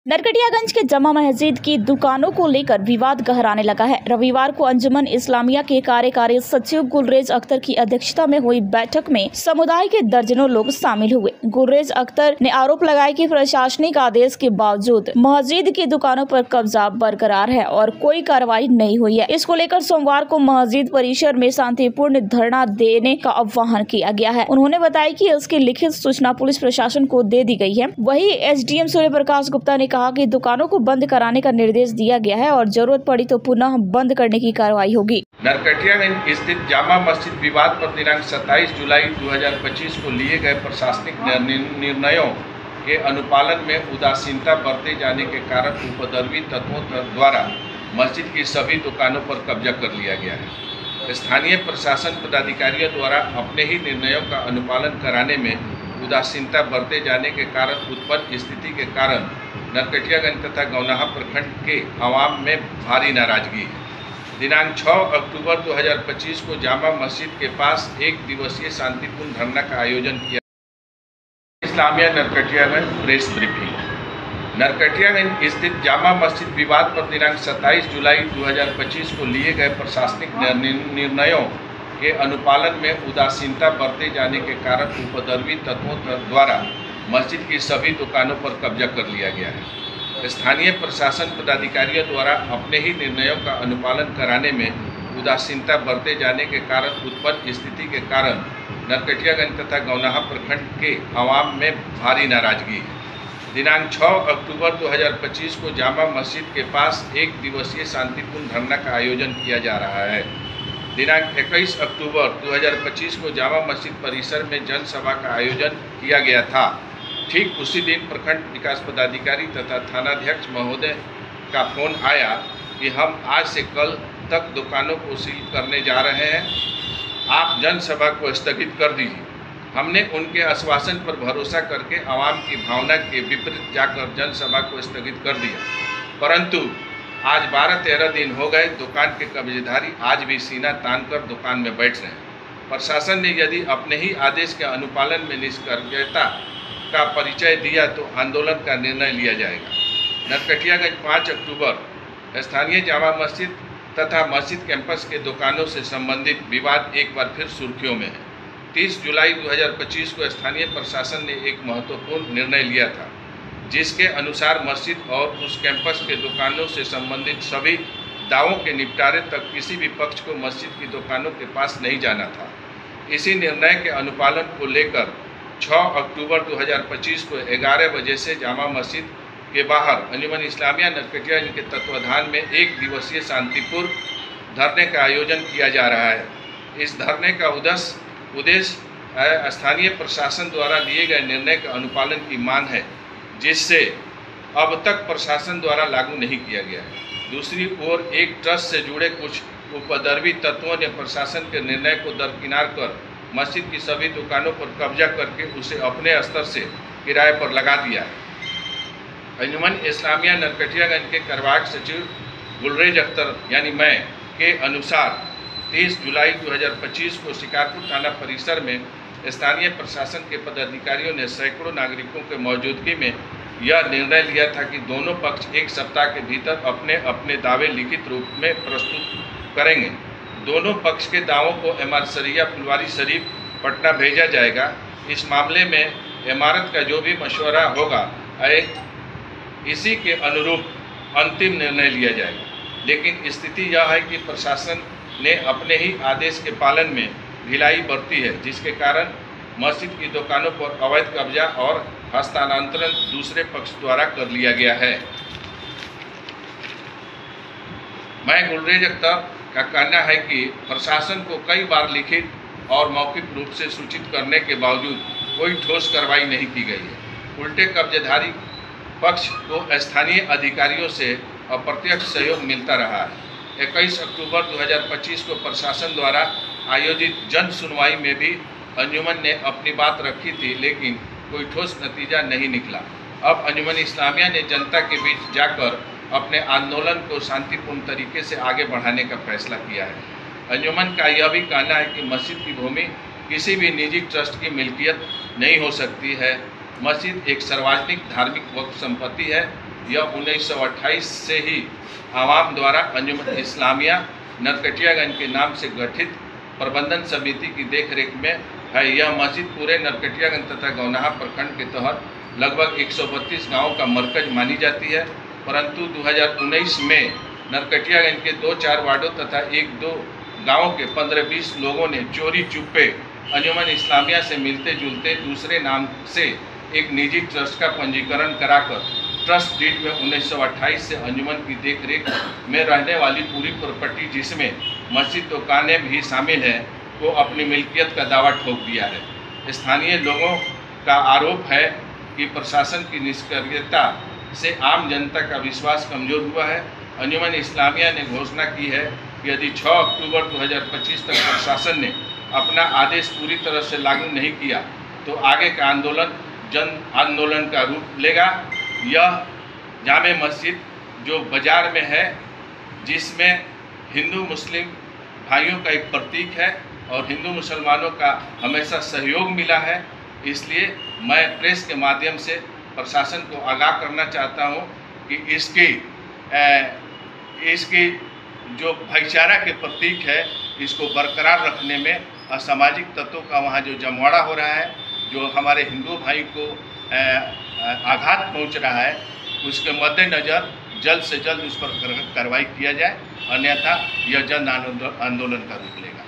नरकटियागंज के जमा मस्जिद की दुकानों को लेकर विवाद गहराने लगा है। रविवार को अंजुमन इस्लामिया के कार्यकारी सचिव गुलरेज अख्तर की अध्यक्षता में हुई बैठक में समुदाय के दर्जनों लोग शामिल हुए। गुलरेज अख्तर ने आरोप लगाया कि प्रशासनिक आदेश के बावजूद मस्जिद की दुकानों पर कब्जा बरकरार है और कोई कार्रवाई नहीं हुई है। इसको लेकर सोमवार को मस्जिद परिसर में शांतिपूर्ण धरना देने का आह्वान किया गया है। उन्होंने बताया कि इसकी लिखित सूचना पुलिस प्रशासन को दे दी गई है। वहीं एसडीएम सूर्य प्रकाश गुप्ता ने कहा कि दुकानों को बंद कराने का निर्देश दिया गया है और जरूरत पड़ी तो पुनः बंद करने की कार्रवाई होगी। नरकटियागंज स्थित जामा मस्जिद विवाद पर दिनांक 27 जुलाई 2025 को लिए गए प्रशासनिक निर्णयों के अनुपालन में उदासीनता बरते जाने के कारण उपद्रवी तत्वों द्वारा मस्जिद की सभी दुकानों पर कब्जा कर लिया गया है। स्थानीय प्रशासन पदाधिकारियों द्वारा अपने ही निर्णयों का अनुपालन कराने में उदासीनता बरते जाने के कारण उत्पन्न स्थिति के कारण नरकटियागंज तथा गौनाहा प्रखंड के आवाम में भारी नाराजगी है। दिनांक 6 अक्टूबर 2025 को जामा मस्जिद के पास एक दिवसीय शांतिपूर्ण धरना का आयोजन किया। Islamia Narkatiaganj press briefing. नरकटियागंज स्थित जामा मस्जिद विवाद पर दिनांक 27 जुलाई 2025 को लिए गए प्रशासनिक निर्णयों के अनुपालन में उदासीनता बरते जाने के कारण उपद्रवी तत्वों द्वारा मस्जिद की सभी दुकानों पर कब्जा कर लिया गया है। स्थानीय प्रशासन पदाधिकारियों द्वारा अपने ही निर्णयों का अनुपालन कराने में उदासीनता बरते जाने के कारण उत्पन्न स्थिति के कारण नरकटियागंज तथा गौनाहा प्रखंड के आवाम में भारी नाराजगी है। दिनांक 6 अक्टूबर 2025 को जामा मस्जिद के पास एक दिवसीय शांतिपूर्ण धरना का आयोजन किया जा रहा है। दिनांक 21 अक्टूबर 2025 को जामा मस्जिद परिसर में जनसभा का आयोजन किया गया था। ठीक उसी दिन प्रखंड विकास पदाधिकारी तथा थानाध्यक्ष महोदय का फोन आया कि हम आज से कल तक दुकानों को सील करने जा रहे हैं, आप जनसभा को स्थगित कर दीजिए। हमने उनके आश्वासन पर भरोसा करके आवाम की भावना के विपरीत जाकर जनसभा को स्थगित कर दिया, परंतु आज 12-13 दिन हो गए, दुकान के कब्जेधारी आज भी सीना तान कर दुकान में बैठ रहे हैं। प्रशासन ने यदि अपने ही आदेश के अनुपालन में निष्क्रियता का परिचय दिया तो आंदोलन का निर्णय लिया जाएगा। नरकटियागंज 5 अक्टूबर स्थानीय जामा मस्जिद तथा मस्जिद कैंपस के दुकानों से संबंधित विवाद एक बार फिर सुर्खियों में है। 30 जुलाई 2025 को स्थानीय प्रशासन ने एक महत्वपूर्ण निर्णय लिया था, जिसके अनुसार मस्जिद और उस कैंपस के दुकानों से संबंधित सभी दावों के निपटारे तक किसी भी पक्ष को मस्जिद की दुकानों के पास नहीं जाना था। इसी निर्णय के अनुपालन को लेकर 6 अक्टूबर 2025 को 11 बजे से जामा मस्जिद के बाहर अंजुमन इस्लामिया नरकटियागंज के तत्वाधान में एक दिवसीय शांतिपूर्ण धरने का आयोजन किया जा रहा है। इस धरने का उद्देश्य स्थानीय प्रशासन द्वारा लिए गए निर्णय के अनुपालन की मांग है, जिससे अब तक प्रशासन द्वारा लागू नहीं किया गया है। दूसरी ओर एक ट्रस्ट से जुड़े कुछ उपद्रवी तत्वों ने प्रशासन के निर्णय को दरकिनार कर मस्जिद की सभी दुकानों पर कब्जा करके उसे अपने स्तर से किराए पर लगा दिया है। अंजुमन इस्लामिया नरकटियागंज के कार्यवाहक सचिव गुलरेज अख्तर यानी मैं के अनुसार 30 जुलाई 2025 को शिकारपुर थाना परिसर में स्थानीय प्रशासन के पदाधिकारियों ने सैकड़ों नागरिकों के मौजूदगी में यह निर्णय लिया था कि दोनों पक्ष एक सप्ताह के भीतर अपने अपने दावे लिखित रूप में प्रस्तुत करेंगे। दोनों पक्ष के दावों को एमआर सरिया फुलवारी शरीफ पटना भेजा जाएगा। इस मामले में इमारत का जो भी मशवरा होगा इसी के अनुरूप अंतिम निर्णय लिया जाएगा। लेकिन स्थिति यह है कि प्रशासन ने अपने ही आदेश के पालन में ढिलाई बरती है, जिसके कारण मस्जिद की दुकानों पर अवैध कब्जा और हस्तांतरण दूसरे पक्ष द्वारा कर लिया गया है। मैं गुलरेज अख्तर का कहना है कि प्रशासन को कई बार लिखित और मौखिक रूप से सूचित करने के बावजूद कोई ठोस कार्रवाई नहीं की गई है। उल्टे कब्जेधारी पक्ष को स्थानीय अधिकारियों से अप्रत्यक्ष सहयोग मिलता रहा है। 21 अक्टूबर 2025 को प्रशासन द्वारा आयोजित जन सुनवाई में भी अंजुमन ने अपनी बात रखी थी, लेकिन कोई ठोस नतीजा नहीं निकला। अब अंजुमन इस्लामिया ने जनता के बीच जाकर अपने आंदोलन को शांतिपूर्ण तरीके से आगे बढ़ाने का फैसला किया है। अंजुमन का यह भी कहना है कि मस्जिद की भूमि किसी भी निजी ट्रस्ट की मिल्कियत नहीं हो सकती है। मस्जिद एक सार्वजनिक धार्मिक वक्फ संपत्ति है। यह 1928 से ही आवाम द्वारा अंजुमन इस्लामिया नरकटियागंज के नाम से गठित प्रबंधन समिति की देखरेख में है। यह मस्जिद पूरे नरकटियागंज तथा गौनाहा प्रखंड के तहत लगभग 132 गाँव का मरकज मानी जाती है, परंतु 2019 में नरकटियागंज के 2-4 वार्डों तथा 1-2 गाँव के 15-20 लोगों ने चोरी चुप्पे अंजुमन इस्लामिया से मिलते जुलते दूसरे नाम से एक निजी ट्रस्ट का पंजीकरण कराकर ट्रस्ट डीड में 1928 से अंजुमन की देखरेख में रहने वाली पूरी प्रॉपर्टी, जिसमें मस्जिद दुकानें भी शामिल हैं, को अपनी मिल्कियत का दावा ठोक दिया है। स्थानीय लोगों का आरोप है कि प्रशासन की निष्क्रियता से आम जनता का विश्वास कमजोर हुआ है। अंजुमन इस्लामिया ने घोषणा की है कि यदि 6 अक्टूबर 2025 तक प्रशासन ने अपना आदेश पूरी तरह से लागू नहीं किया तो आगे का आंदोलन जन आंदोलन का रूप लेगा। यह जामे मस्जिद जो बाज़ार में है, जिसमें हिंदू मुस्लिम भाइयों का एक प्रतीक है और हिंदू मुसलमानों का हमेशा सहयोग मिला है, इसलिए मैं प्रेस के माध्यम से प्रशासन को आगाह करना चाहता हूं कि इसकी जो भाईचारा के प्रतीक है, इसको बरकरार रखने में असामाजिक तत्वों का वहाँ जो जमवाड़ा हो रहा है, जो हमारे हिंदू भाई को आघात पहुँच रहा है, उसके मद्देनज़र जल्द से जल्द उस पर कार्रवाई किया जाए, अन्यथा यह जन आंदोलन का रूप लेगा।